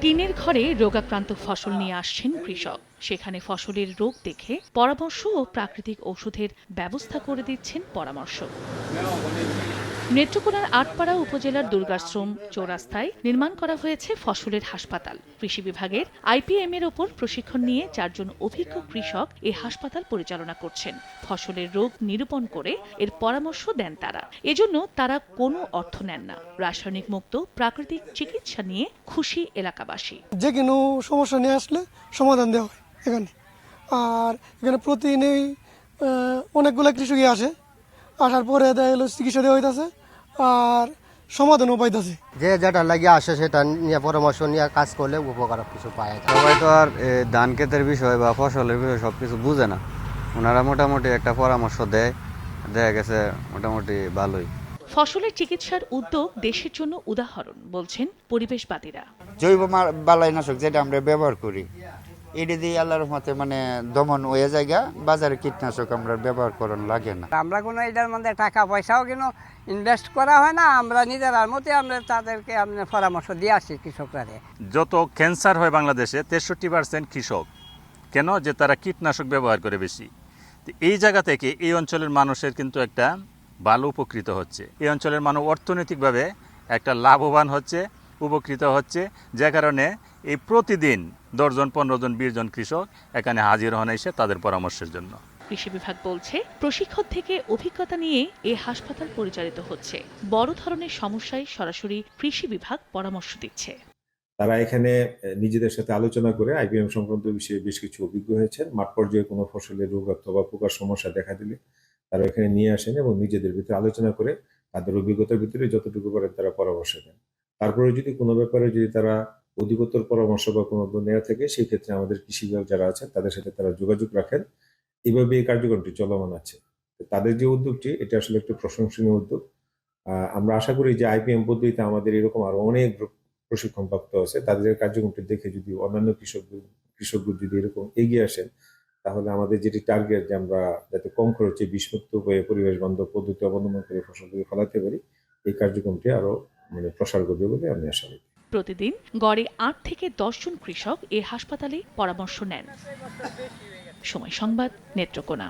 টিনের ঘরে রোগাক্রান্ত ফসল নিয়ে আসছেন কৃষক। সেখানে ফসলের রোগ দেখে পরামর্শ ও প্রাকৃতিক ওষুধের ব্যবস্থা করে দিচ্ছেন পরামর্শক। নেত্রকোনার আটপাড়া উপজেলার দুর্গাশ্রম চৌরাস্তায় নির্মাণ করা হয়েছে ফসলের হাসপাতাল। কৃষি বিভাগের আইপিএম এর ওপর প্রশিক্ষণ নিয়ে 4 জন অভিজ্ঞ কৃষক এই হাসপাতাল পরিচালনা করছেন। ফসলের রোগ নিরূপণ করে এর পরামর্শ দেন তারা। এজন্য তারা কোনো অর্থ নেন না। রাসায়নিক মুক্ত প্রাকৃতিক চিকিৎসা নিয়ে খুশি এলাকাবাসী। যে কোনো সমস্যা নিয়ে আসলে সমাধান দেওয়া হয় এখানে। আর এখানে প্রতিদিনই অনেকগুলো কৃষকই আসে, আসার পরে দেখা গেলো চিকিৎসা দেওয়া হইতেছে আর সমাধানও পাইতেছে। যে যেটা লাগিয়ে আসে সেটা নিয়ে পরামর্শ নিয়ে কাজ করলে উপকার কিছু পায়। সবাই তো আর ধান ক্ষেতের বিষয় বা ফসলের বিষয় সবকিছু বুঝে না। ওনারা মোটামুটি একটা পরামর্শ দেয়, দেখা গেছে মোটামুটি ভালোই। ফসলের চিকিৎসার উদ্যোগ দেশের জন্য উদাহরণ বলছেন পরিবেশবাদীরা। জৈব বালাইনাশক যেটা আমরা ব্যবহার করি, এটা দিয়ে আল্লাহর রহমতে দমন হয়ে জায়গা, বাজারে কীটনাশক আমরা ব্যবহার করার লাগে না। আমরা কোনো এটার মধ্যে টাকা পয়সাও কিন্তু ইনভেস্ট করা হয় না, আমরা নিজেরার মতে আমরা তাদেরকে পরামর্শ দিয়ে আসি কৃষকরা। যত ক্যান্সার হয় বাংলাদেশে 63% কৃষক। কেন? যে তারা কীটনাশক ব্যবহার করে বেশি। এই জায়গা থেকে এই অঞ্চলের মানুষের কিন্তু একটা ভালো উপকৃত হচ্ছে। এই অঞ্চলের মানুষ অর্থনৈতিকভাবে একটা লাভবান হচ্ছে, উপকৃত হচ্ছে, যে কারণে এই প্রতিদিন 10 জন 15 জন 20 জন কৃষক এখানে হাজির হন এসে তাদের পরামর্শের জন্য। কৃষি বিভাগ বলছে প্রশিক্ষণ থেকে অভিজ্ঞতা নিয়ে এই হাসপাতাল পরিচালিত হচ্ছে। বড় ধরনের সমস্যায় সরাসরি কৃষি বিভাগ পরামর্শ দিচ্ছে। তারা এখানে নিজেদের সাথে আলোচনা করে আইপিএম সংক্রান্ত বিষয়ে বেশ কিছু অভিজ্ঞ হয়েছেন। মাঠ পর্যায়ে কোনো ফসলের রোগ অথবা পোকার সমস্যা দেখা দিলে তারা এখানে নিয়ে আসেন এবং নিজেদের ভিতরে আলোচনা করে তাদের অভিজ্ঞতার ভিতরে যতটুকু পারেন তারা পরামর্শ দেন। তারপরে যদি কোনো ব্যাপারে যদি তারা অধিকতর পরামর্শ বা কোনো নেওয়া থাকে, সেই ক্ষেত্রে আমাদের কৃষি বিভাগ যারা আছেন তাদের সাথে তারা যোগাযোগ রাখেন। এইভাবে এই কার্যক্রমটি চলমান আছে। তাদের যে উদ্যোগটি, এটা আসলে একটু প্রশংসনীয় উদ্যোগ। আমরা আশা করি যে আইপিএম পদ্ধতিতে আমাদের এরকম আরো অনেক প্রশিক্ষণপ্রাপ্ত আছে, তাদের কার্যক্রমটি দেখে যদি অন্যান্য কৃষকগুলো যদি এরকম এগিয়ে আসেন, তাহলে আমাদের যেটি টার্গেট যে আমরা যাতে কম খরচে বিষমুক্ত হয়ে পরিবেশ বান্ধব পদ্ধতি অবলম্বন করে ফসলগুলি ফলাতে পারি, এই কার্যক্রমটি আরো প্রসার করবে বলে আমি আশা করি। প্রতিদিন গড়ে 8 থেকে 10 জন কৃষক এই হাসপাতালে পরামর্শ নেন। সময় সংবাদ, নেত্রকোনা।